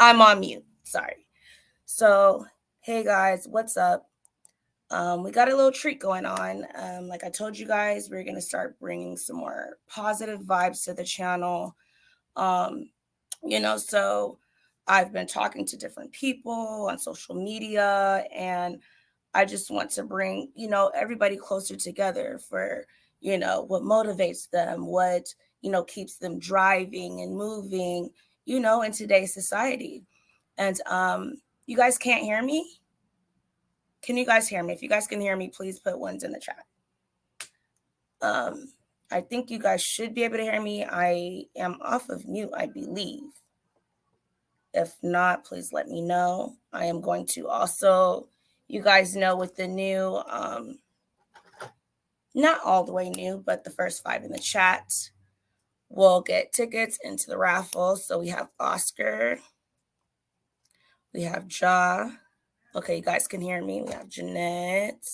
I'm on mute. Sorry. So, hey guys, what's up? We got a little treat going on. Like I told you guys, we're going to start bringing some more positive vibes to the channel. Um, so I've been talking to different people on social media, and I just want to bring, everybody closer together for, what motivates them, what, keeps them driving and moving, in today's society. And you guys can't hear me? Can you guys hear me? If you guys can hear me, please put ones in the chat. I think you guys should be able to hear me. I am off of mute, I believe. If not, please let me know. I am going to also, you guys know, with the new, not all the way new, but the first 5 in the chat will get tickets into the raffle. So we have Oscar, we have Ja. Okay, you guys can hear me. We have Jeanette.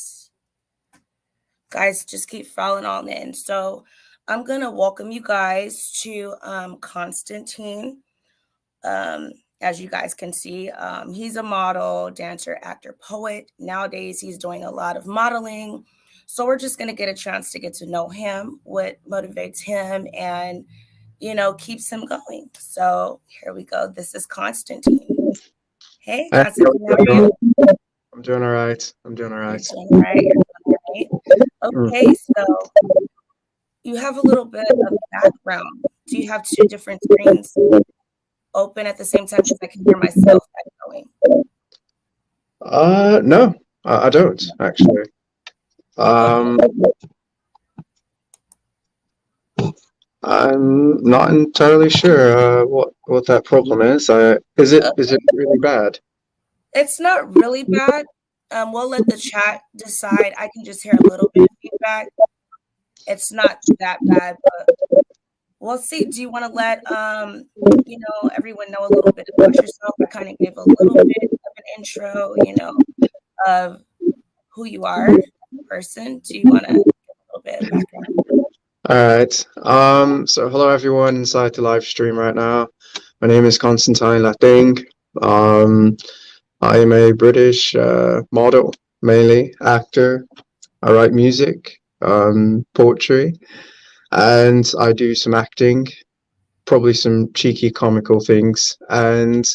Guys, just keep following on in. So I'm going to welcome you guys to Constantine. As you guys can see, he's a model, dancer, actor, poet. Nowadays, he's doing a lot of modeling. So we're just going to get a chance to get to know him, what motivates him, and, keeps him going. So here we go. This is Constantine. Hey, Constantine, how are you? I'm doing all right. I'm doing all right. You're doing all right. Okay, so you have a little bit of background. Do you have 2 different screens open at the same time, because I can hear myself echoing? No, I don't actually. I'm not entirely sure what that problem is. Is it really bad? It's not really bad. We'll let the chat decide. I can just hear a little bit of feedback. It's not that bad, but we'll see. Do you want to let everyone know a little bit about yourself? I kind of gave a little bit of an intro, of who you are as a person. Do you want to give a little bit of background? All right. So hello everyone inside the live stream right now. My name is Constantine Lating. I am a British model, mainly actor. I write music, poetry, and I do some acting, probably some cheeky comical things. And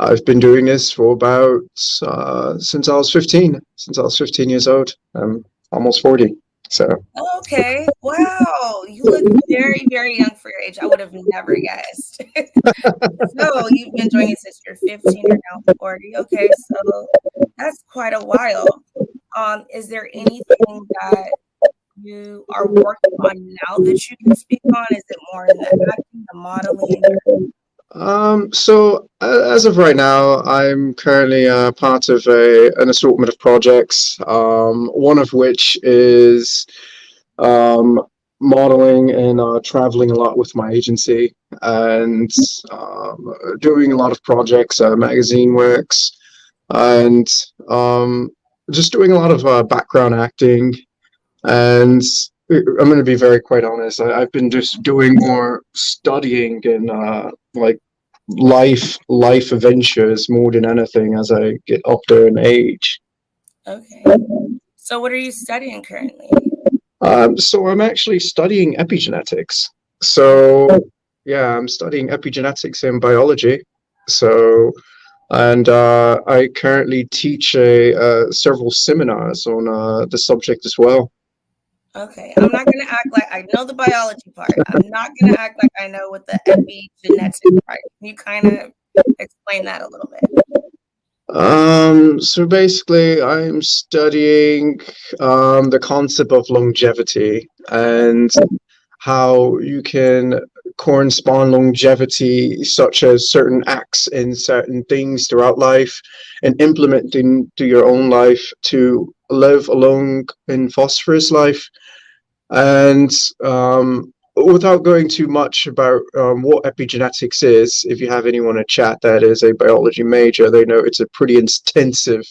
I've been doing this for about since I was 15. Since I was 15 years old. I'm almost 40. So. Okay. Wow. You look very, very young for your age. I would have never guessed. So you've been doing it since you're 15, you're now 40. Okay, so that's quite a while. Is there anything that you are working on now that you can speak on? Is it more in the acting, the modeling? So as of right now, I'm currently part of an assortment of projects. One of which is modeling and traveling a lot with my agency, and doing a lot of projects, magazine works, and just doing a lot of background acting. And I'm going to be very quite honest. I've been just doing more studying and like life adventures more than anything as I get up there in age. Okay. So what are you studying currently? So I'm actually studying epigenetics. So yeah, I'm studying epigenetics in biology. So, and I currently teach several seminars on the subject as well. Okay, I'm not going to act like I know the biology part. I'm not going to act like I know what the epigenetic part. Can you kind of explain that a little bit? So basically, I'm studying the concept of longevity and how you can correspond longevity, such as certain acts and certain things throughout life, and implement into your own life to live a long and phosphorus life. And without going too much about what epigenetics is, if you have anyone in chat that is a biology major, they know it's a pretty intensive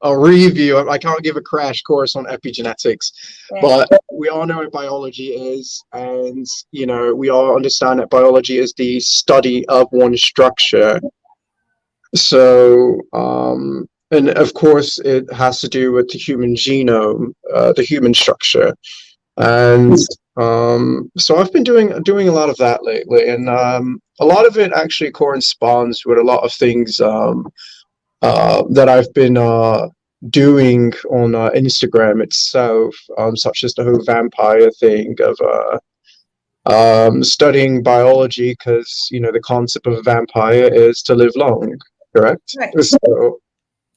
a review. I can't give a crash course on epigenetics, Right. but we all know what biology is, and we all understand that biology is the study of one structure. So, and of course, it has to do with the human genome, the human structure. And so I've been doing a lot of that lately, and a lot of it actually corresponds with a lot of things that I've been doing on Instagram itself, such as the whole vampire thing of studying biology, because the concept of a vampire is to live long, correct? Right. So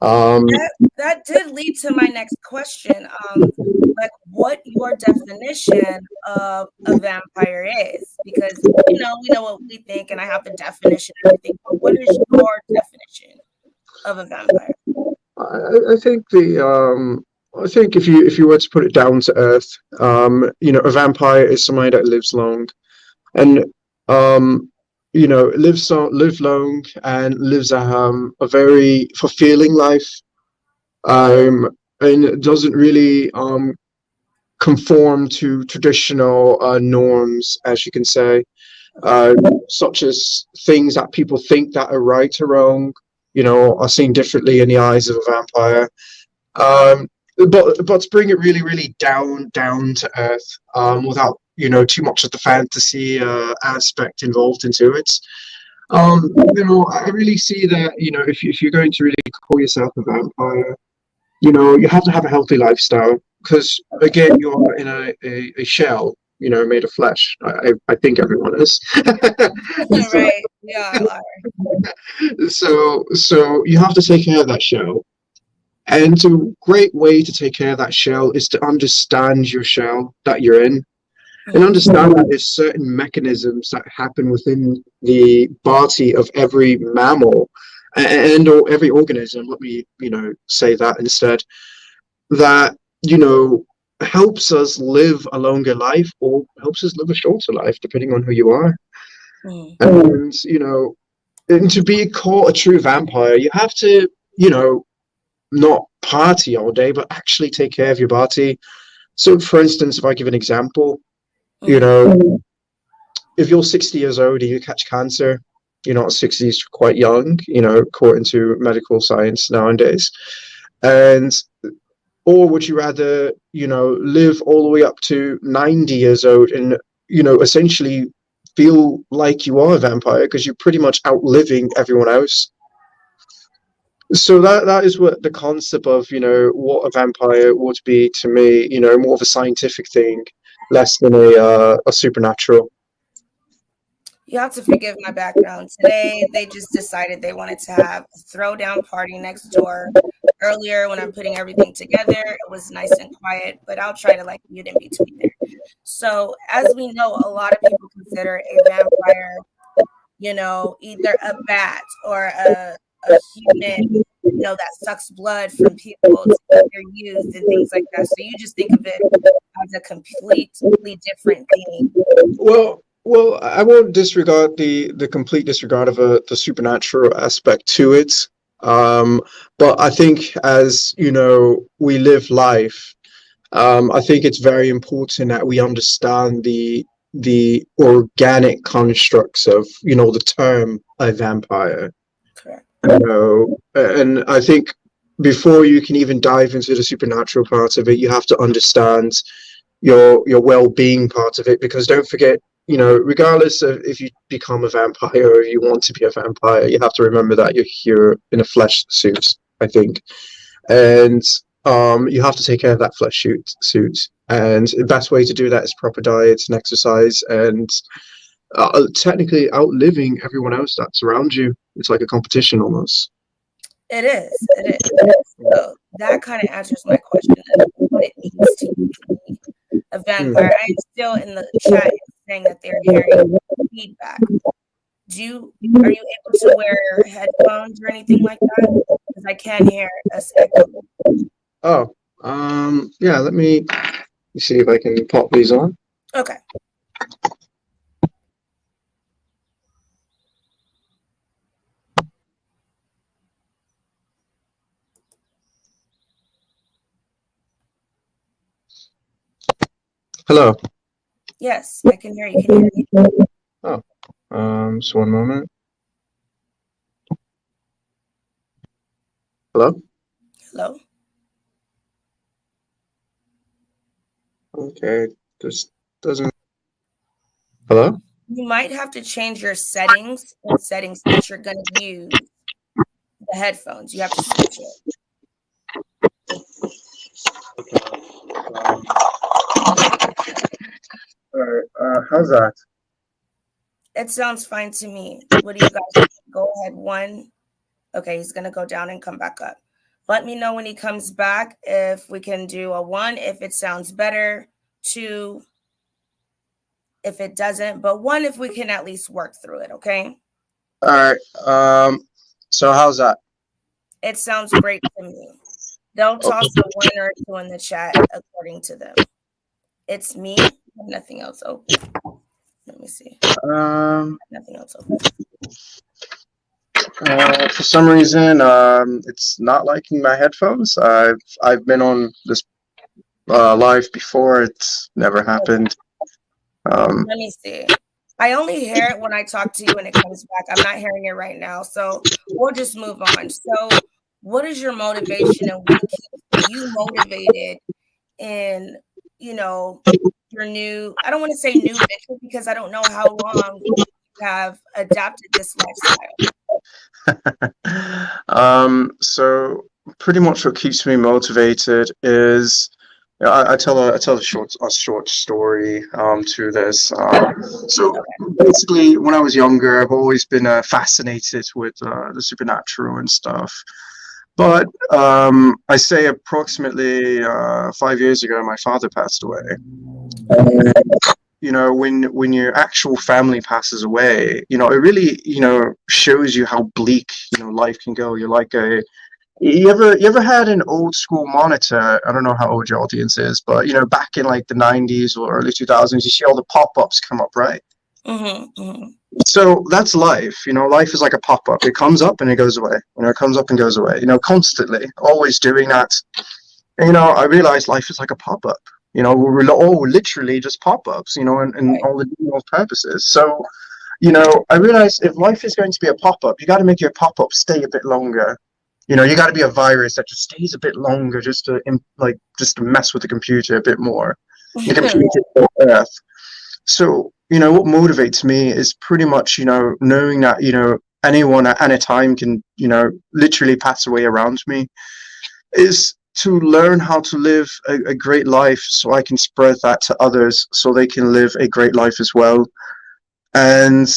that did lead to my next question. Like what your definition of a vampire is, because we know what we think, and I have the definition and everything. But what is your definition of a vampire? I think I think if you were to put it down to earth, a vampire is somebody that lives long, and live long and lives a very fulfilling life, and it doesn't really conform to traditional norms, as you can say, such as things that people think that are right or wrong, are seen differently in the eyes of a vampire. But to bring it really, really down to earth, without too much of the fantasy aspect involved into it. I really see that if you're going to really call yourself a vampire, you have to have a healthy lifestyle, because again, you're in a shell, made of flesh. I think everyone is. Right. Yeah. So you have to take care of that shell. And a great way to take care of that shell is to understand your shell that you're in, and understand that there's certain mechanisms that happen within the body of every mammal or every organism. Let me, say that instead. That, helps us live a longer life or helps us live a shorter life, depending on who you are. And, and to be called a true vampire, you have to, not party all day, but actually take care of your body. So, for instance, if I give an example, if you're 60 years old and you catch cancer, 60 is quite young, according to medical science nowadays. And or would you rather, live all the way up to 90 years old and, essentially feel like you are a vampire because you're pretty much outliving everyone else? So that is what the concept of, what a vampire would be to me, more of a scientific thing, less than a supernatural. You have to forgive my background. Today, they just decided they wanted to have a throwdown party next door. Earlier, when I'm putting everything together, it was nice and quiet, but I'll try to mute in between there. So, as we know, a lot of people consider a vampire, either a bat or a human, that sucks blood from people to get their used and things like that. So you just think of it as a completely different thing. Well, I won't disregard the complete disregard of the supernatural aspect to it. But I think as we live life, I think it's very important that we understand the organic constructs of the term a vampire. Correct. And I think before you can even dive into the supernatural part of it, you have to understand your well-being part of it, because don't forget, regardless of if you become a vampire or you want to be a vampire, you have to remember that you're here in a flesh suit, I think. And you have to take care of that flesh suit. And the best way to do that is proper diet and exercise, and technically outliving everyone else that's around you. It's like a competition almost. It is. So that kind of answers my question of what it means to be a vampire. I'm still in the chat saying that they're hearing feedback. Are you able to wear headphones or anything like that? Because I can hear us echo. Oh, yeah. Let me see if I can pop these on. Okay. Hello. Yes, I can hear you. Can you hear me? Oh, just one moment. Hello? Hello? Okay, this doesn't. Hello? You might have to change your settings and settings that you're going to use the headphones. You have to switch it. Okay. All right. How's that? It sounds fine to me. What do you guys think? Go ahead. 1. Okay, he's going to go down and come back up. Let me know when he comes back if we can do a 1, if it sounds better. 2, if it doesn't. But 1, if we can at least work through it, okay? All right. So how's that? It sounds great to me. They'll toss a 1 or 2 in the chat according to them. It's me. I have nothing else open. Let me see. Nothing else open. For some reason, it's not liking my headphones. I've been on this live before. It's never happened. Let me see. I only hear it when I talk to you and it comes back. I'm not hearing it right now, so we'll just move on. So, what is your motivation and what keeps you motivated in, your new? I don't want to say new venture because I don't know how long you have adapted this lifestyle. So pretty much what keeps me motivated is I tell a short story to this. So basically, when I was younger, I've always been fascinated with the supernatural and stuff. But I say approximately 5 years ago, my father passed away. And, when your actual family passes away, it really, shows you how bleak, life can go. You're like you ever had an old school monitor? I don't know how old your audience is, but back in like the 90s or early 2000s, you see all the pop-ups come up, right? Mm-hmm, mm-hmm. So that's life. Life is like a pop-up. It comes up and it goes away. It comes up and goes away. Constantly, always doing that. And, I realized life is like a pop-up. We're all literally just pop-ups. And all the purposes. So, I realized if life is going to be a pop-up, you got to make your pop-up stay a bit longer. You got to be a virus that just stays a bit longer, just to mess with the computer a bit more. The computer Earth. So, what motivates me is pretty much, knowing that, anyone at any time can, literally pass away around me, is to learn how to live a great life so I can spread that to others so they can live a great life as well. And,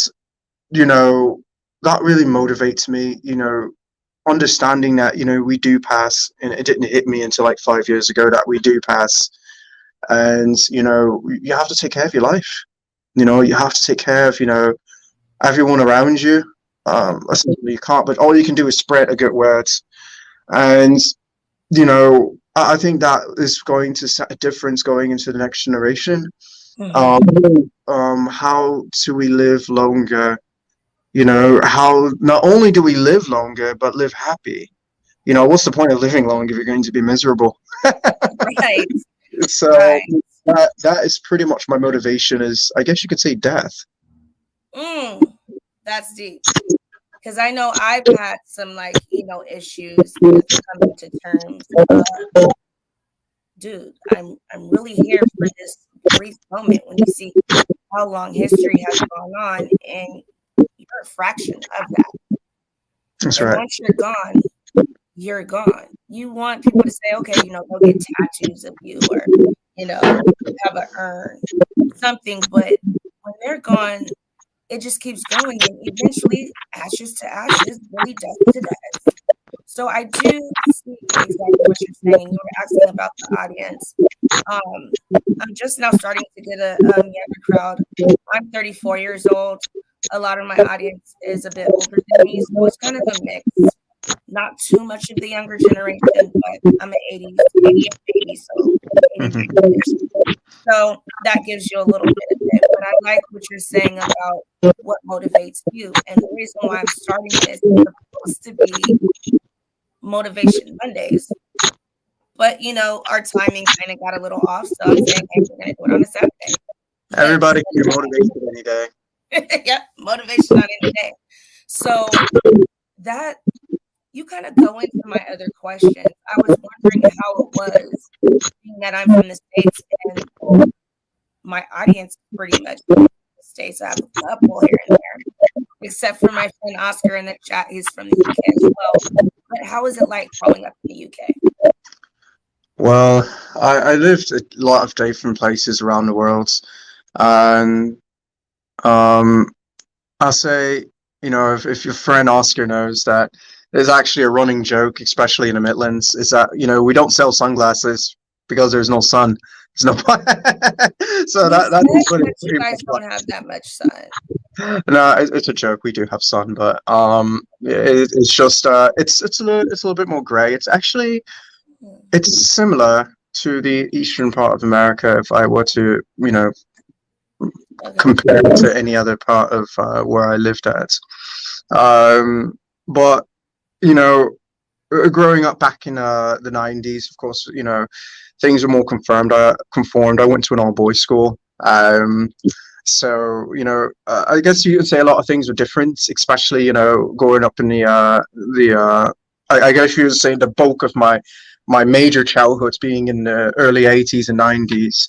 that really motivates me, understanding that, we do pass, and it didn't hit me until like 5 years ago that we do pass. And, you have to take care of your life. You have to take care of, everyone around you. Essentially you can't, but all you can do is spread a good word. And, I think that is going to set a difference going into the next generation. Mm-hmm. How do we live longer? How not only do we live longer, but live happy. What's the point of living long if you're going to be miserable? Right. So that is pretty much my motivation, is, I guess you could say, death. That's deep. Because I know I've had some issues with coming to terms. Dude, I'm really here for this brief moment when you see how long history has gone on, and you're a fraction of that. That's and right. Once you're gone, you're gone. You want people to say, okay, go get tattoos of you, or have an urn, something. But when they're gone, it just keeps going, and eventually, ashes to ashes, really death to death. So I do see exactly what you're saying. You were asking about the audience. I'm just now starting to get a younger crowd. I'm 34 years old. A lot of my audience is a bit older than me, so it's kind of a mix. Not too much of the younger generation, but I'm an 80s baby, so 83 years. So that gives you a little bit of it. But I like what you're saying about what motivates you. And the reason why I'm starting this is supposed to be Motivation Mondays. But you know, our timing kind of got a little off, so I'm saying, hey, we're gonna do it on a Saturday. Everybody can be motivated any day. Yep, motivation on any day. So that you kind of go into my other questions. I was wondering how it was being that I'm from the States and my audience pretty much from the States. I have a couple here and there, except for my friend Oscar in the chat. He's from the UK as well. But how is it like growing up in the UK? Well, I lived a lot of different places around the world, and I'll say, you know, if your friend Oscar knows that there's actually a running joke, especially in the Midlands, is that, you know, we don't sell sunglasses because there's no sun. There's no so that's what that you guys don't have that much sun. No, it's a joke. We do have sun, but it's just it's a little bit more gray. It's actually it's similar to the eastern part of America. If I were to, you know, compare it to any other part of where I lived at. But you know, growing up back in the 90s, of course, you know, things were more conformed. I went to an all-boys school. So, you know, I guess you could say a lot of things were different, especially, you know, growing up in I guess you would say the bulk of my major childhoods being in the early 80s and 90s.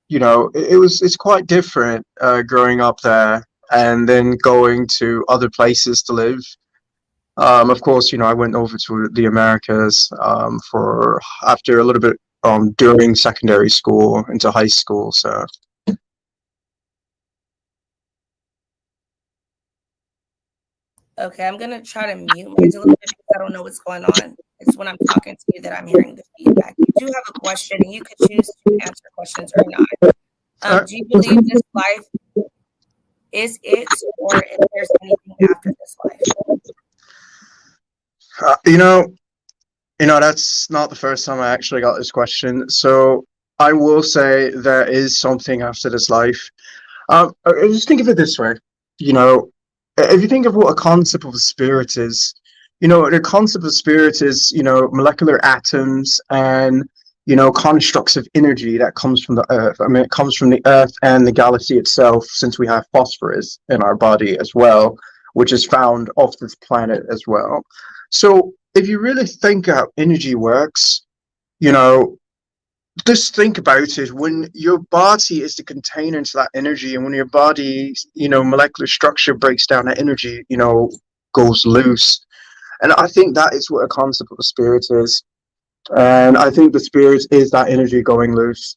You know, it's quite different growing up there and then going to other places to live. Of course, you know, I went over to the Americas for after a little bit during secondary school into high school. So. Okay, I'm gonna try to mute mine a little bit because I don't know what's going on. It's when I'm talking to you that I'm hearing the feedback. You do have a question, and you could choose to answer questions or not. Do you believe this life is it, or if there's anything after this life? You know, that's not the first time I actually got this question. So I will say there is something after this life. Just think of it this way. You know, if you think of what a concept of a spirit is, you know, the concept of spirit is, you know, molecular atoms and, you know, constructs of energy that comes from the earth. I mean, it comes from the earth and the galaxy itself, since we have phosphorus in our body as well, which is found off this planet as well. So if you really think how energy works, you know, just think about it. When your body is the container to that energy, and when your body, you know, molecular structure breaks down, that energy, you know, goes loose. And I think that is what a concept of a spirit is. And I think the spirit is that energy going loose.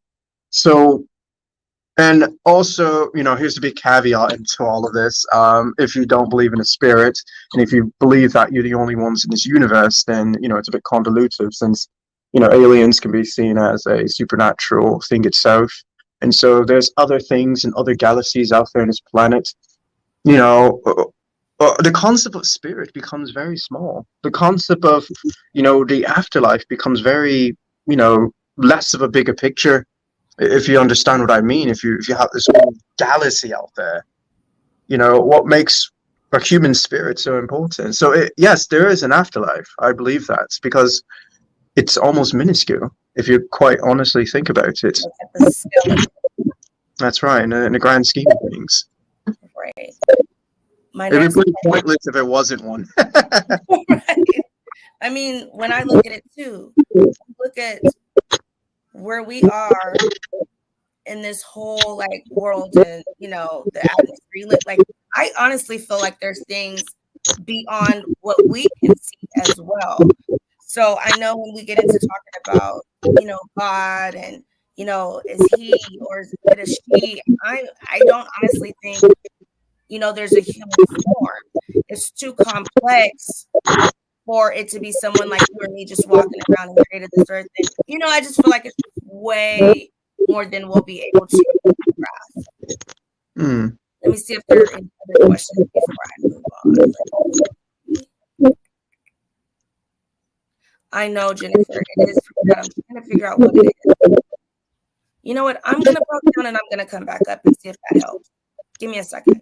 So, and also, you know, here's the big caveat into all of this. If you don't believe in a spirit, and if you believe that you're the only ones in this universe, then, you know, it's a bit convoluted, since, you know, aliens can be seen as a supernatural thing itself. And so there's other things and other galaxies out there in this planet. You know, the concept of spirit becomes very small. The concept of, you know, the afterlife becomes very, you know, less of a bigger picture. If you understand what I mean, if you have this whole galaxy out there, you know, what makes a human spirit so important? So yes, there is an afterlife. I believe that, because it's almost minuscule if you quite honestly think about it. That's right, in the grand scheme of things. Right. It'd be pretty pointless if it wasn't one. Right. I mean, when I look at it too, look at where we are in this whole like world, and you know, the atmosphere. Like, I honestly feel like there's things beyond what we can see as well. So I know when we get into talking about, you know, God and, you know, is he or is it a she? I don't honestly think, you know, there's a human form. It's too complex for it to be someone like you or me just walking around and created this earth. And, you know, I just feel like it's way more than we'll be able to grasp. Let me see if there are any other questions before I move on. I know, Jennifer, it is that I'm trying to figure out what it is. You know what? I'm going to pop down and I'm going to come back up and see if that helps. Give me a second.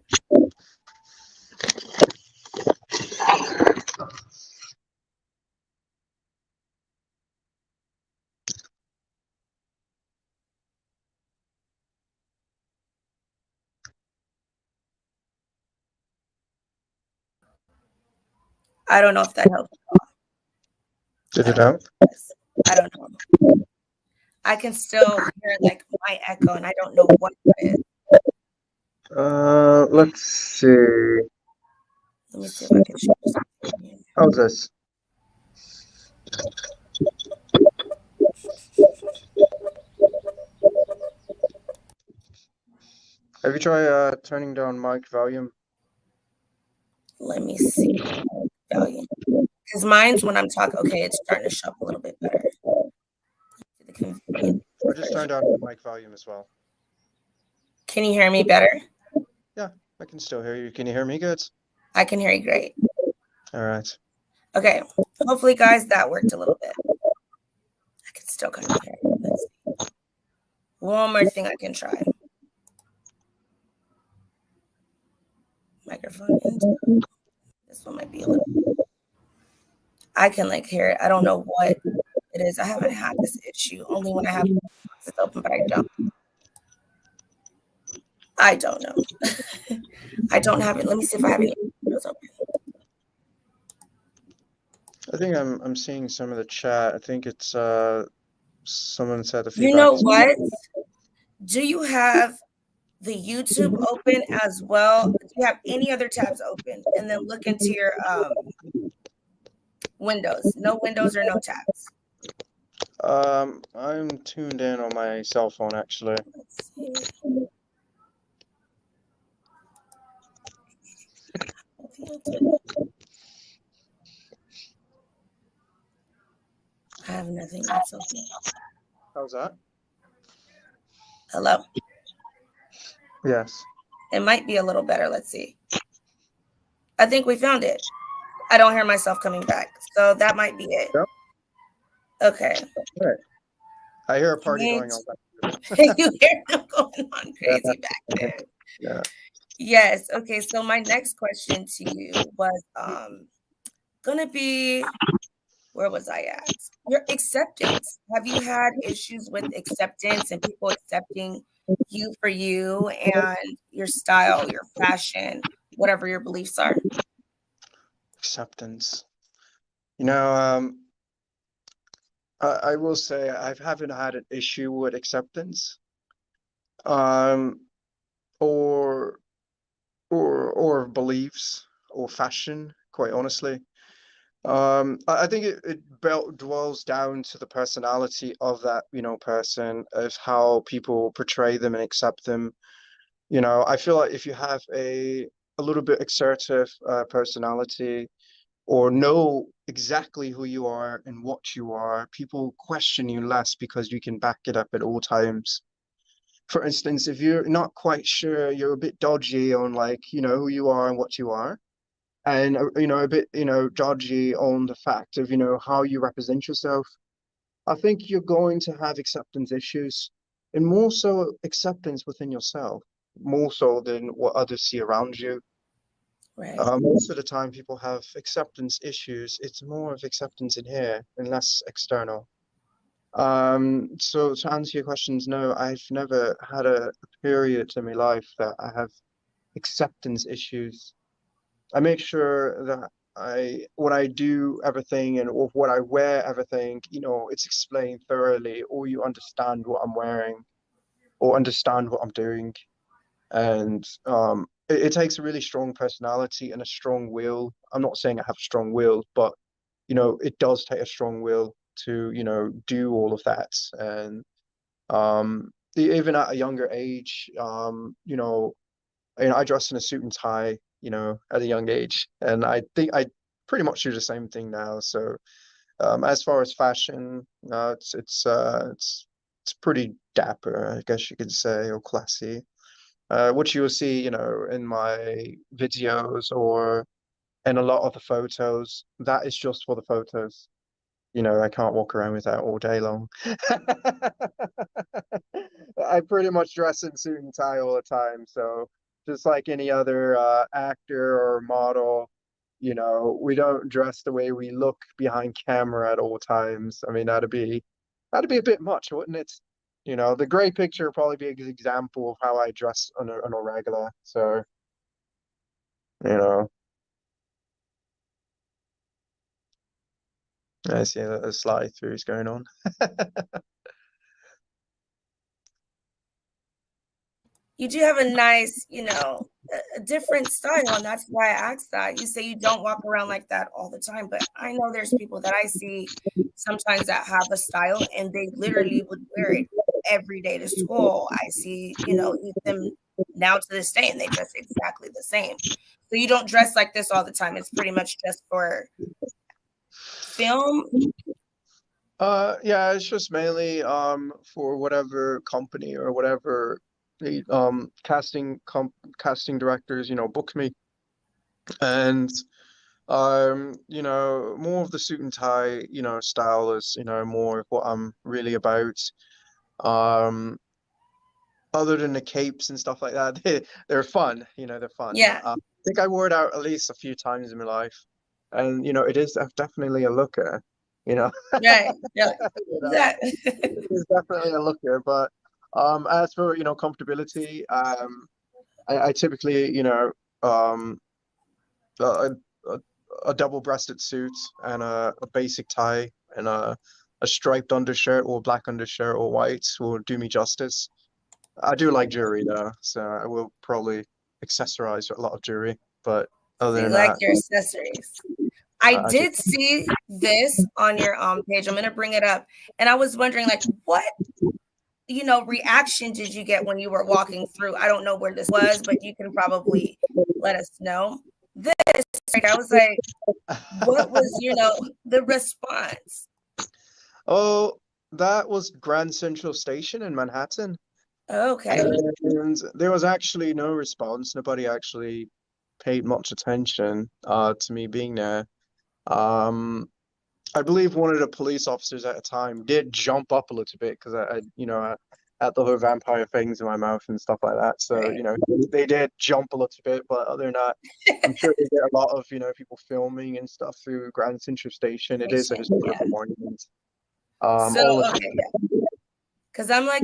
I don't know if that helps. Did it help? I don't know. I can still hear like my echo, and I don't know what it is. Let's see. Let me see if I can show something. How's this? Have you tried turning down mic volume? Let me see value. Because mine's when I'm talking, okay, it's starting to show up a little bit better. I just turned down the mic volume as well. Can you hear me better? Yeah, I can still hear you. Can you hear me good? I can hear you great. All right. Okay, hopefully, guys, that worked a little bit. I can still kind of hear it. Let's see. One more thing I can try. Microphone into. This one might be a little. I can like hear it. I don't know what it is. I haven't had this issue. Only when I have it open, but I don't. I don't know. I don't have it. Let me see if I have any windows open. I think I'm seeing some of the chat. I think it's someone said the You feedback. know what? Do you have the YouTube open as well? Do you have any other tabs open? And then look into your windows. No windows or no tabs. I'm tuned in on my cell phone actually. Let's see. I have nothing else open. How's that? Hello? Yes. It might be a little better. Let's see. I think we found it. I don't hear myself coming back. So that might be it. Yep. Okay. All right. I hear a party going on back there. You hear them going on crazy back there. Yeah. Yes. Okay. So my next question to you was gonna be, where was I at? Your acceptance. Have you had issues with acceptance and people accepting you for you and your style, your fashion, whatever your beliefs are? Acceptance. You know, I will say I haven't had an issue with acceptance. Or beliefs or fashion, quite honestly. I think it dwells down to the personality of that, person, of how people portray them and accept them. I feel like if you have a little bit assertive personality, or know exactly who you are and what you are, people question you less because you can back it up at all times. For instance, if you're not quite sure, you're a bit dodgy on, like, who you are and what you are, and a bit, dodgy on the fact of, how you represent yourself, I think you're going to have acceptance issues, and more so acceptance within yourself, more so than what others see around you. Right. Most of the time people have acceptance issues. It's more of acceptance in here and less external. So to answer your questions, no, I've never had a period in my life that I have acceptance issues. I make sure that when I do everything and or what I wear everything, it's explained thoroughly, or you understand what I'm wearing or understand what I'm doing. And it takes a really strong personality and a strong will. I'm not saying I have a strong will, but it does take a strong will to, do all of that. And even at a younger age, I dress in a suit and tie, at a young age, and I think I pretty much do the same thing now. So as far as fashion, it's pretty dapper, I guess you could say, or classy. What you will see, in my videos or in a lot of the photos, that is just for the photos. I can't walk around with that all day long. I pretty much dress in suit and tie all the time. So just like any other actor or model, we don't dress the way we look behind camera at all times. I mean, that'd be a bit much, wouldn't it? The gray picture would probably be an example of how I dress on a regular. So, you know. I see a slide throughs going on. You do have a nice, a different style, and that's why I asked that. You say you don't walk around like that all the time, but I know there's people that I see sometimes that have a style and they literally would wear it every day to school. I see, them now to this day and they dress exactly the same. So you don't dress like this all the time. It's pretty much just for film. Yeah, it's just mainly for whatever company or whatever the casting directors, book me. And more of the suit and tie, style is, more of what I'm really about. Um, Other than the capes and stuff like that, they're fun, they're fun. Yeah. I think I wore it out at least a few times in my life. And it is definitely a looker, you know. Right. Yeah. You know, That. it is definitely a looker, but as for, comfortability, I typically, um a, a, a double-breasted suit and a basic tie and a striped undershirt or black undershirt or white will do me justice. I do like jewelry though, so I will probably accessorize a lot of jewelry. But So other you than like that, your accessories. I I just did see this on your page. I'm gonna bring it up, and I was wondering, like, what reaction did you get when you were walking through? I don't know where this was, but you can probably let us know. This, like, I was like, what was the response? oh, that was Grand Central Station in Manhattan, Okay, and there was actually no response. Nobody actually paid much attention to me being there. Um, I believe one of the police officers at the time did jump up a little bit because I had the whole vampire things in my mouth and stuff like that. So, right. they did jump a little bit, but other than that, I'm sure they get a lot of, people filming and stuff through Grand Central Station. It is a Yeah. historical monument. So All the okay, yeah. Because I'm like,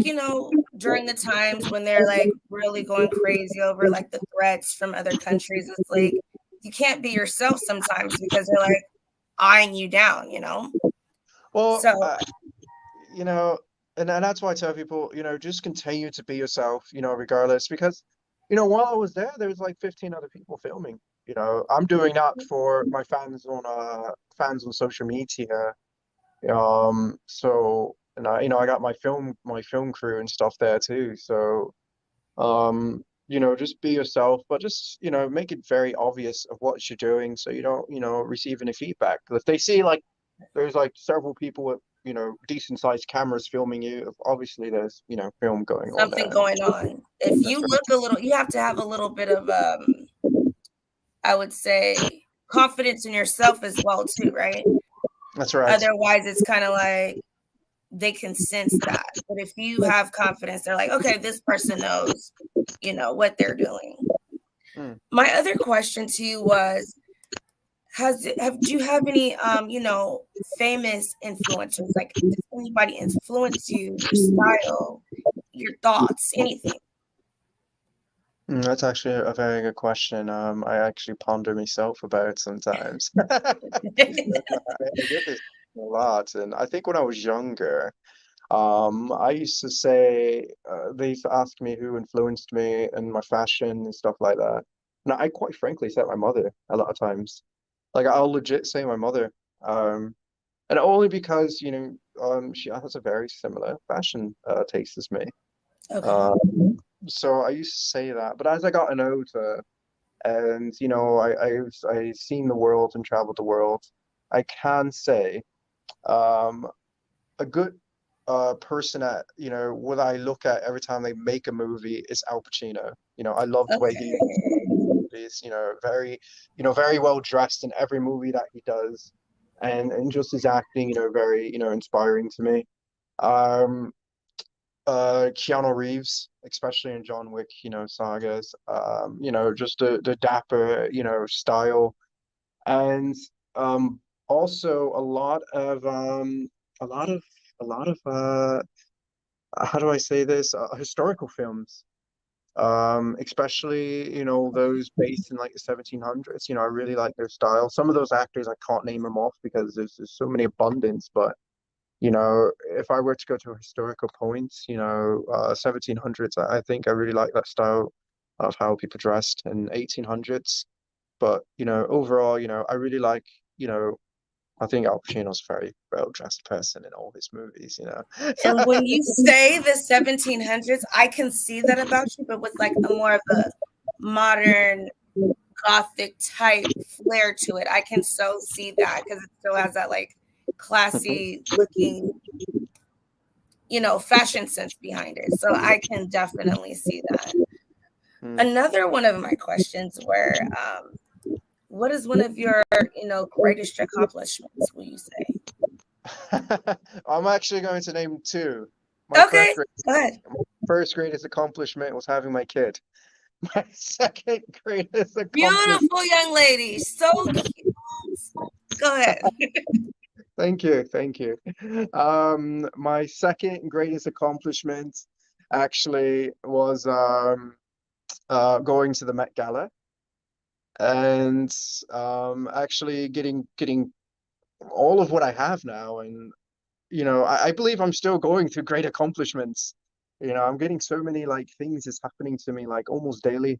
during the times when they're like really going crazy over like the threats from other countries, it's like you can't be yourself sometimes because they're like eyeing you down. well, So you know, and that's why I tell people, just continue to be yourself, regardless, because, while I was there, there was like 15 other people filming. I'm doing that for my fans on social media. So and I got my film crew and stuff there too. So just be yourself, but just, make it very obvious of what you're doing so you don't, receive any feedback. 'Cause if they see like there's like several people with, decent sized cameras filming you, obviously there's, film going on something there. going on. If That's you right. look a little, you have to have a little bit of I would say confidence in yourself as well too, right? That's right. Otherwise it's kind of like they can sense that. But if you have confidence, they're like, okay, this person knows, what they're doing. Hmm. My other question to you was, do you have any famous influencers? Like, does anybody influence you, your style, your thoughts, anything? That's actually a very good question. I actually ponder myself about sometimes. I get this a lot, and I think when I was younger, I used to say they used to ask me who influenced me and my fashion and stuff like that. And I quite frankly said my mother a lot of times. Like I'll legit say my mother. Um, and only because, she has a very similar fashion taste as me. Okay. Um, so I used to say that, but as I got older and I've seen the world and traveled the world, I can say um, a good person at what I look at every time they make a movie is Al Pacino. I love the way he Okay. is, very well dressed in every movie that he does, and just his acting, very inspiring to me. Um, Keanu Reeves, especially in John Wick, sagas. Just the dapper, style, and also a lot of a lot of how do I say this? Historical films. Especially, you know, those based in like the 1700s. You know, I really like their style. Some of those actors, I can't name them off because there's so many abundance, but you know, if I were to go to a historical point, you know, 1700s, I think I really like that style of how people dressed in 1800s. But, you know, overall, you know, I really like, you know, I think Al Pacino's a very well-dressed person in all his movies, you know. And when you say the 1700s, I can see that about you, but with like a more of a modern Gothic type flair to it. I can so see that because it still has that like classy looking, you know, fashion sense behind it. So I can definitely see that. Another one of my questions were, what is one of your, you know, greatest accomplishments, will you say? I'm actually going to name two. Okay, go ahead. First greatest accomplishment was having my kid. My second greatest accomplishment. Beautiful young lady, so cute. Go ahead. Thank you, thank you. My second greatest accomplishment actually was going to the Met Gala and actually getting all of what I have now. And you know, I believe I'm still going through great accomplishments. You know, I'm getting so many like things is happening to me like almost daily,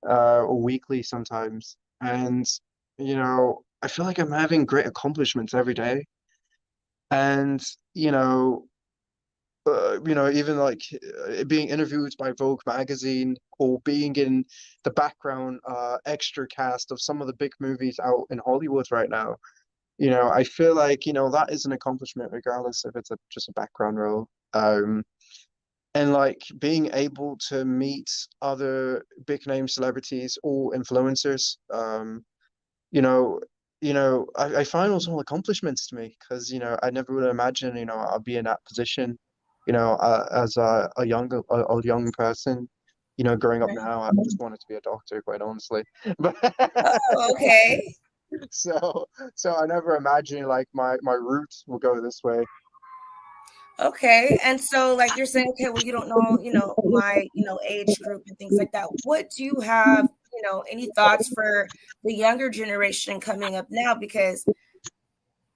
or weekly sometimes. And you know, I feel like I'm having great accomplishments every day. And you know, even like being interviewed by Vogue magazine or being in the background extra cast of some of the big movies out in Hollywood right now. You know, I feel like, you know, that is an accomplishment regardless if it's just a background role. And like being able to meet other big name celebrities or influencers, you know, I find those all accomplishments to me because, you know, I never would imagine, you know, I'll be in that position, you know, as a young person, you know, growing up now, I just wanted to be a doctor, quite honestly. But Oh, okay. so I never imagined like my roots will go this way. Okay. And so like you're saying, okay, well, you don't know, you know, my, you know, age group and things like that. What do you have, you know, any thoughts for the younger generation coming up now? Because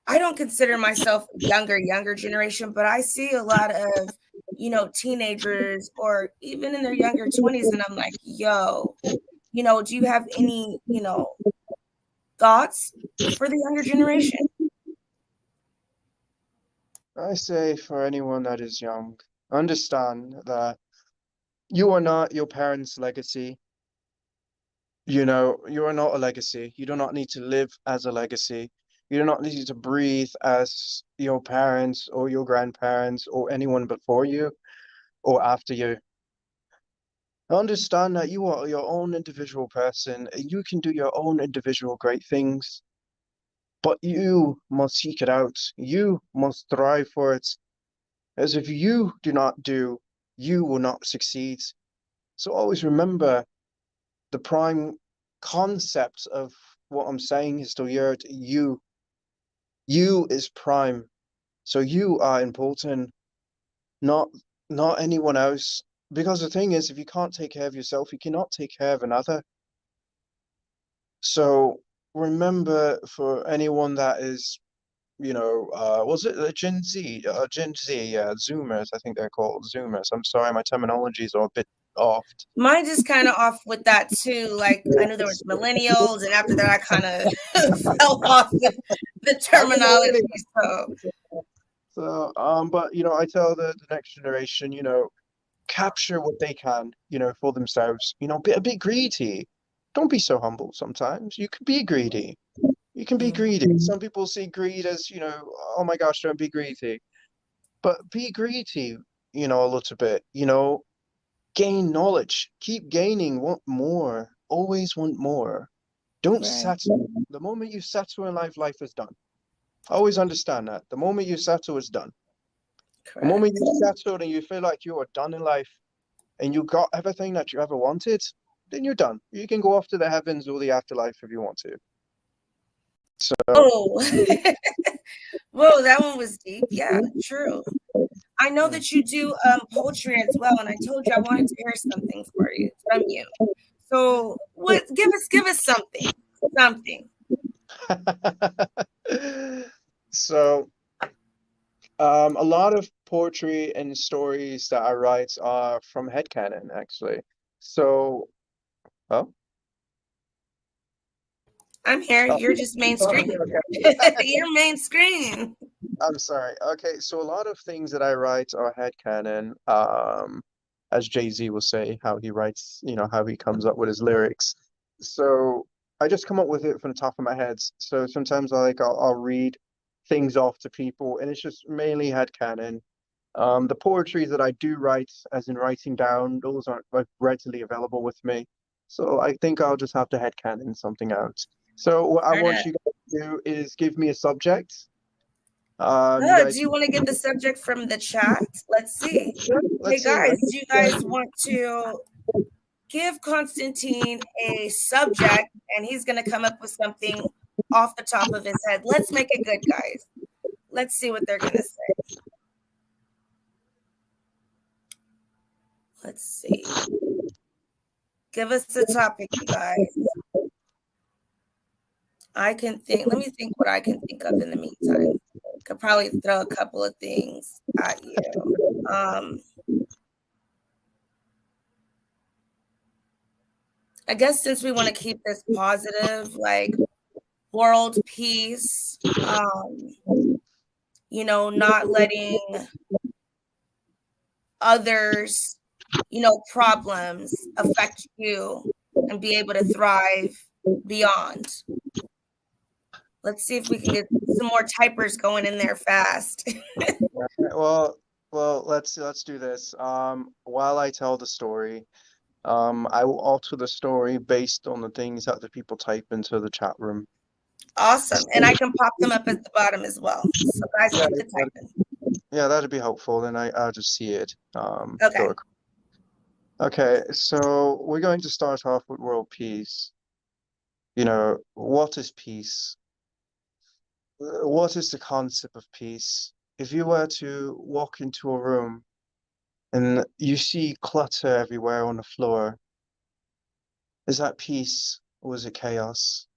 I don't consider myself younger generation, but I see a lot of, you know, teenagers or even in their younger 20s. And I'm like, yo, you know, do you have any, you know, thoughts for the younger generation? I say for anyone that is young, understand that you are not your parents' legacy. You know, you are not a legacy. You do not need to live as a legacy. You do not need to breathe as your parents or your grandparents or anyone before you or after you. Understand that you are your own individual person. You can do your own individual great things, but you must seek it out. You must strive for it. As if you do not do, you will not succeed. So always remember the prime concept of what I'm saying is to you. You is prime. So you are important, not anyone else. Because the thing is, if you can't take care of yourself, you cannot take care of another. So remember, for anyone that is, you know, was it Gen Z? Gen Z, yeah, Zoomers, I think they're called Zoomers. I'm sorry, my terminologies are a bit off. Mine just kind of off with that too. Like I knew there was millennials, and after that, I kind of fell off with the terminology. But you know, I tell the next generation, you know, capture what they can, you know, for themselves. You know, be a bit greedy. Don't be so humble sometimes. You can be greedy. You can be greedy. Some people see greed as, you know, oh my gosh, don't be greedy. But be greedy, you know, a little bit, you know, gain knowledge, keep gaining, want more, always want more. Don't settle. The moment you settle in life, life is done. Always understand that. The moment you settle, it's done. The moment you settle and you feel like you are done in life and you got everything that you ever wanted, then you're done. You can go off to the heavens or the afterlife if you want to. So, oh, whoa, that one was deep. Yeah, true. I know that you do poetry as well, and I told you I wanted to hear something for you from you. So what give us something. Something. So, a lot of poetry and stories that I write are from headcanon, actually. So, oh, I'm here. oh, You're just main screen. okay. You're main screen. I'm sorry. Okay, so a lot of things that I write are headcanon. As Jay-Z will say, how he writes, how he comes up with his lyrics. So I just come up with it from the top of my head. So sometimes I'll read things off to people, and it's just mainly headcanon. The poetry that I do write, as in writing down, those aren't like readily available with me. So I think I'll just have to headcanon something out. So what I Turn want it. you guys to do is give me a subject. You Oh, do guys, you want to get the subject from the chat? Let's see. Hey let's see. guys, do you guys want to give Constantine a subject and he's going to come up with something off the top of his head? Let's make it good, guys. Let's see what they're going to say. Let's see. Give us the topic, you guys. I can think, let me think what I can think of in the meantime. Could probably throw a couple of things at you. I guess since we want to keep this positive, like world peace, not letting others, problems affect you and be able to thrive beyond. Let's see if we can get some more typers going in there fast. Well, let's do this. While I tell the story, I will alter the story based on the things that the people type into the chat room. Awesome. And I can pop them up at the bottom as well. So guys, Yeah, keep the typing. yeah, that'd be helpful. Then I'll just see it. Okay. Okay, so we're going to start off with world peace. What is peace? What is the concept of peace? If you were to walk into a room and you see clutter everywhere on the floor, is that peace or is it chaos?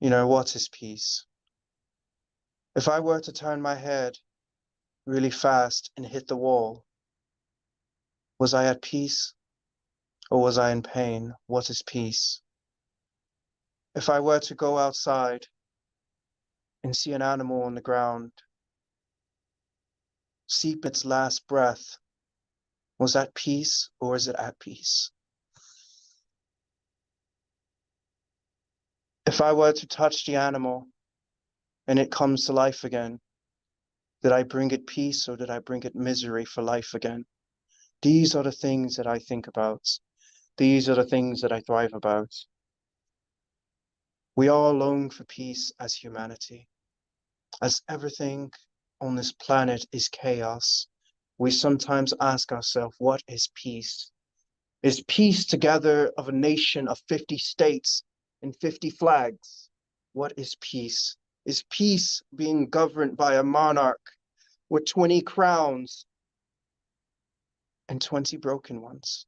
What is peace? If I were to turn my head really fast and hit the wall, was I at peace or was I in pain? What is peace? If I were to go outside and see an animal on the ground, seep its last breath, was that peace or is it at peace? If I were to touch the animal and it comes to life again, did I bring it peace or did I bring it misery for life again? These are the things that I think about. These are the things that I thrive about. We all long for peace as humanity. As everything on this planet is chaos, we sometimes ask ourselves, what is peace? Is peace together of a nation of 50 states and 50 flags? What is peace? Is peace being governed by a monarch with 20 crowns and 20 broken ones?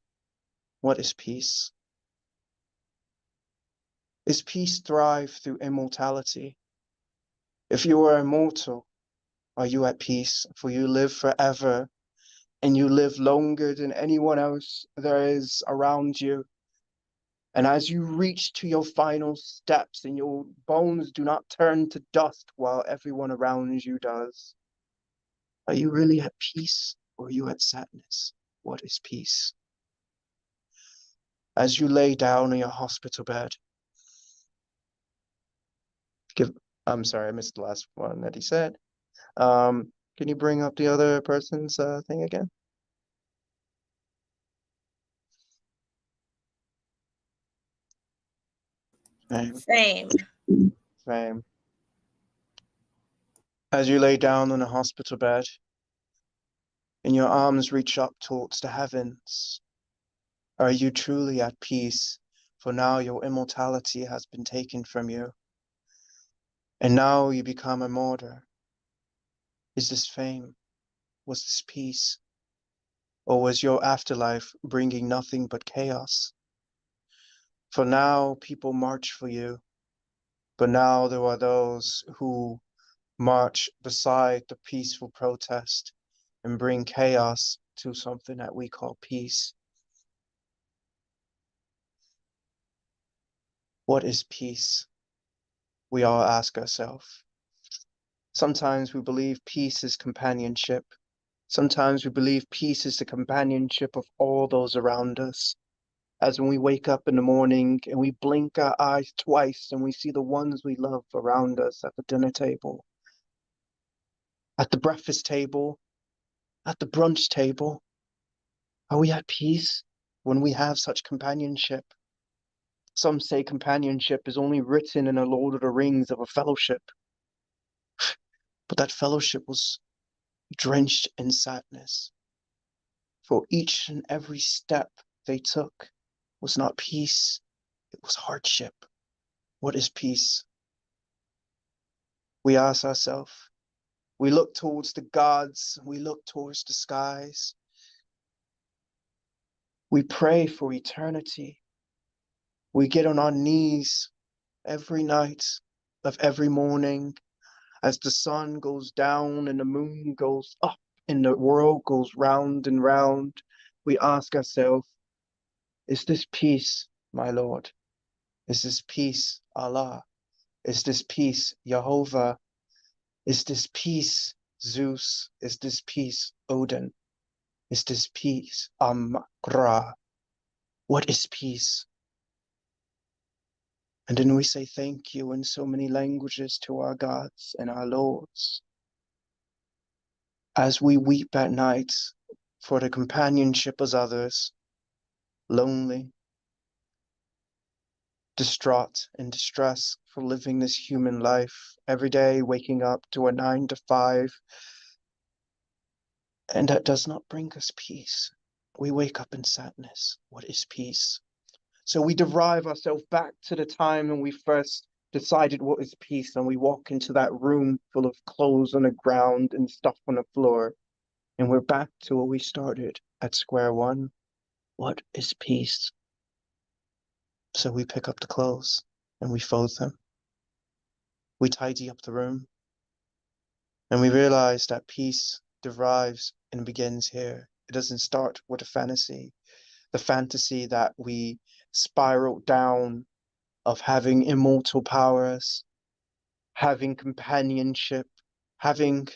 What is peace? Is peace thrive through immortality? If you are immortal, are you at peace? For you live forever and you live longer than anyone else there is around you. And as you reach to your final steps and your bones do not turn to dust while everyone around you does, are you really at peace or are you at sadness? What is peace? As you lay down on your hospital bed, I'm sorry, I missed the last one that he said. Can you bring up the other person's thing again? Fame. Fame. As you lay down on a hospital bed and your arms reach up towards the heavens, are you truly at peace? For now your immortality has been taken from you, and now you become a martyr. Is this fame was this peace? Or was your afterlife bringing nothing but chaos? For now, people march for you, but now there are those who march beside the peaceful protest and bring chaos to something that we call peace. What is peace? We all ask ourselves. Sometimes we believe peace is companionship. Sometimes we believe peace is the companionship of all those around us. As when we wake up in the morning and we blink our eyes twice and we see the ones we love around us at the dinner table, at the breakfast table, at the brunch table. Are we at peace when we have such companionship? Some say companionship is only written in a Lord of the Rings of a fellowship. But that fellowship was drenched in sadness. For each and every step they took was not peace, it was hardship. What is peace? We ask ourselves. We look towards the gods, we look towards the skies. We pray for eternity. We get on our knees every night of every morning as the sun goes down and the moon goes up and the world goes round and round. We ask ourselves, is this peace, my Lord? Is this peace, Allah? Is this peace, Jehovah? Is this peace, Zeus? Is this peace, Odin? Is this peace, Amra? What is peace? And then we say thank you in so many languages to our gods and our lords. As we weep at night for the companionship of others, lonely, distraught and distressed for living this human life, every day waking up to a 9 to 5, and that does not bring us peace. We wake up in sadness. What is peace? So we derive ourselves back to the time when we first decided what is peace, and we walk into that room full of clothes on the ground and stuff on the floor, and we're back to where we started at square one. What is peace? So we pick up the clothes and we fold them. We tidy up the room, and we realize that peace derives and begins here. It doesn't start with a fantasy, the fantasy that we spiral down of having immortal powers, having companionship, having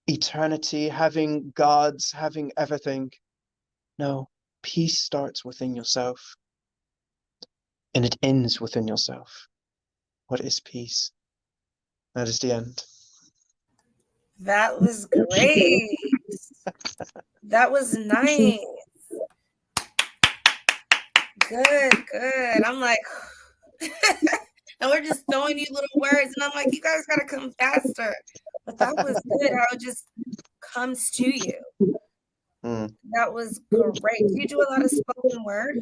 eternity, having gods, having everything. No, peace starts within yourself and it ends within yourself. What is peace? That is the end. That was great. That was nice. Good. I'm like, and we're just throwing you little words, and I'm like, you guys gotta come faster. But that was good. How it just comes to you. That was great. Do you do a lot of spoken word?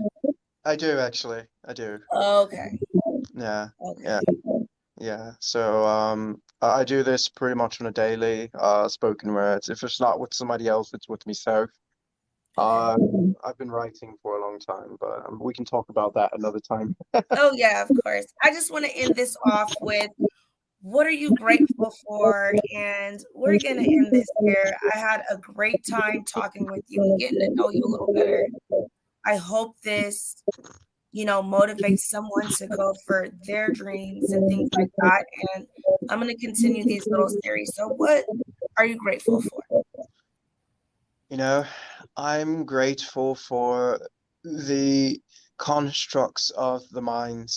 I do, actually. I do. Okay. Yeah. Okay. Yeah. So I do this pretty much on a daily, spoken words. If it's not with somebody else, it's with myself. Okay. I've been writing for a long time, but we can talk about that another time. Oh yeah, of course. I just want to end this off with, what are you grateful for? And we're going to end this here. I had a great time talking with you and getting to know you a little better. I hope this, motivates someone to go for their dreams and things like that. And I'm going to continue these little series. So what are you grateful for? I'm grateful for the constructs of the mind.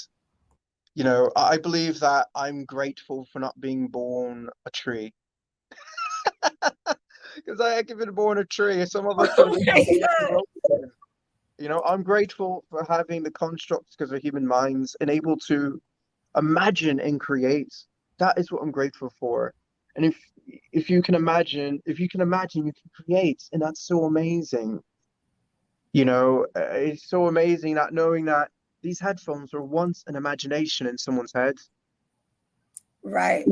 I believe that I'm grateful for not being born a tree. Because I could have been born a tree. Some of us could have been. I'm grateful for having the constructs because of human minds and able to imagine and create. That is what I'm grateful for. And if you can imagine, you can create, and that's so amazing. It's so amazing that knowing that these headphones were once an imagination in someone's head. Right.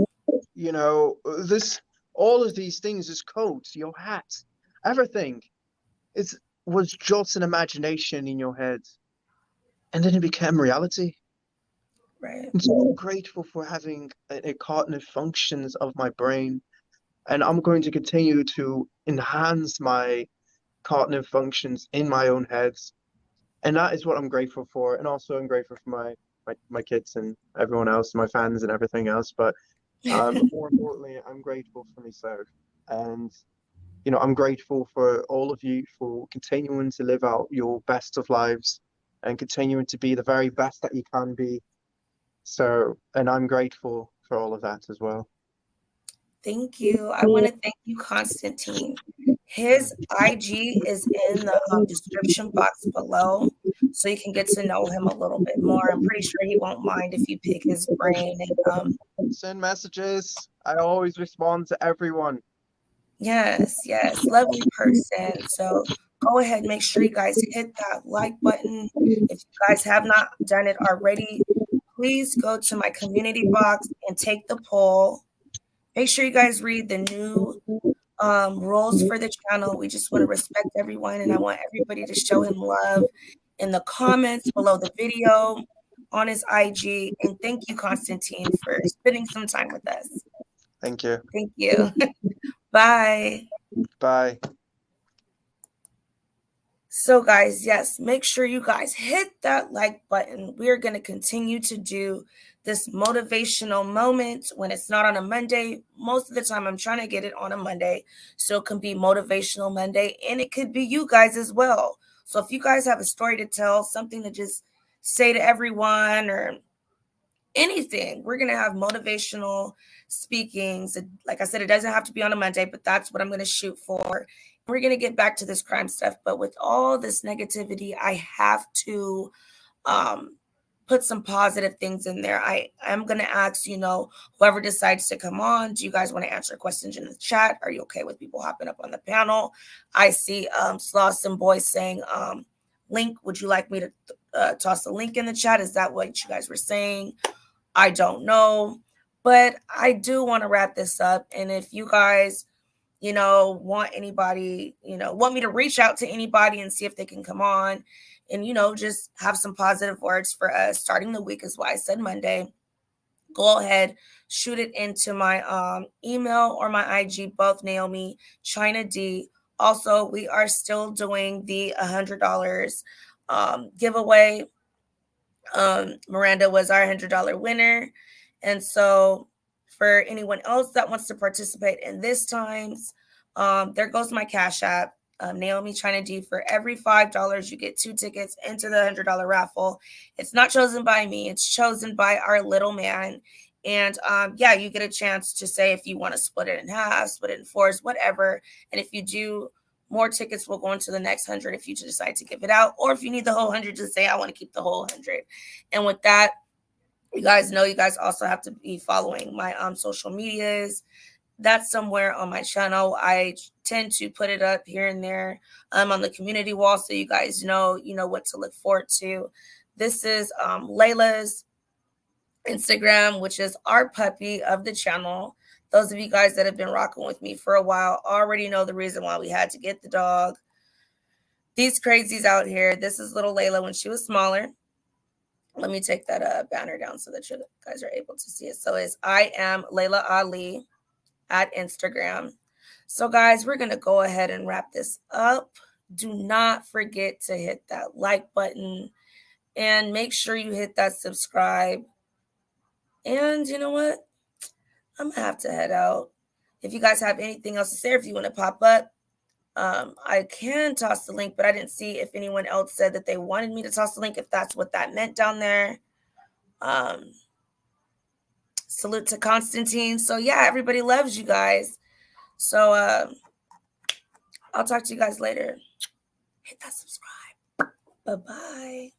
This All of these things, his coat, your hat, everything, was just an imagination in your head. And then it became reality. Right. And so I'm grateful for having a cognitive functions of my brain. And I'm going to continue to enhance my cognitive functions in my own heads. And that is what I'm grateful for. And also I'm grateful for my kids and everyone else, my fans and everything else. But more importantly, I'm grateful for myself. And I'm grateful for all of you for continuing to live out your best of lives and continuing to be the very best that you can be. So, and I'm grateful for all of that as well. Thank you. I want to thank you, Constantine. His IG is in the description box below, so you can get to know him a little bit more. I'm pretty sure he won't mind if you pick his brain. And send messages. I always respond to everyone. yes, lovely person. So go ahead, make sure you guys hit that like button. If you guys have not done it already, please go to my community box and take the poll. Make sure you guys read the new rules for the channel. We just want to respect everyone, and I want everybody to show him love in the comments below the video, on his IG. And thank you, Constantine, for spending some time with us. Thank you. Thank you. Bye. Bye. So guys, yes, make sure you guys hit that like button. We're going to continue to do this motivational moment when it's not on a Monday. Most of the time I'm trying to get it on a Monday, so it can be motivational Monday, and it could be you guys as well. So if you guys have a story to tell, something to just say to everyone or anything, we're going to have motivational speakings. Like I said, it doesn't have to be on a Monday, but that's what I'm going to shoot for. We're going to get back to this crime stuff, but with all this negativity, I have to put some positive things in there. I am going to ask, whoever decides to come on, do you guys want to answer questions in the chat? Are you okay with people hopping up on the panel? I see Sloss and Boy saying, link, would you like me to toss a link in the chat? Is that what you guys were saying? I don't know, but I do want to wrap this up. And if you guys want anybody, want me to reach out to anybody and see if they can come on and, just have some positive words for us starting the week is why I said Monday. Go ahead, shoot it into my email or my IG, both Naomi, China D. Also, we are still doing the $100 giveaway. Miranda was our $100 winner. And so for anyone else that wants to participate in this times, there goes my Cash App, Naomi China D. For every $5, you get 2 tickets into the $100 raffle. It's not chosen by me. It's chosen by our little man. And you get a chance to say if you want to split it in half, split it in fours, whatever. And if you do, more tickets will go into the next 100 if you decide to give it out. Or if you need the whole 100, just say, I want to keep the whole 100. And with that, you guys know you guys also have to be following my social medias. That's somewhere on my channel. I tend to put it up here and there on the community wall so you guys know what to look forward to. This is Layla's Instagram, which is our puppy of the channel. Those of you guys that have been rocking with me for a while already know the reason why we had to get the dog. These crazies out here. This is little Layla when she was smaller. Let me take that banner down so that you guys are able to see it. So it's I am Layla Ali at Instagram. So guys, we're going to go ahead and wrap this up. Do not forget to hit that like button and make sure you hit that subscribe. And you know what? I'm going to have to head out. If you guys have anything else to say, or if you want to pop up, I can toss the link, but I didn't see if anyone else said that they wanted me to toss the link, if that's what that meant down there. Salute to Constantine. So yeah, everybody loves you guys. So I'll talk to you guys later. Hit that subscribe. Bye-bye.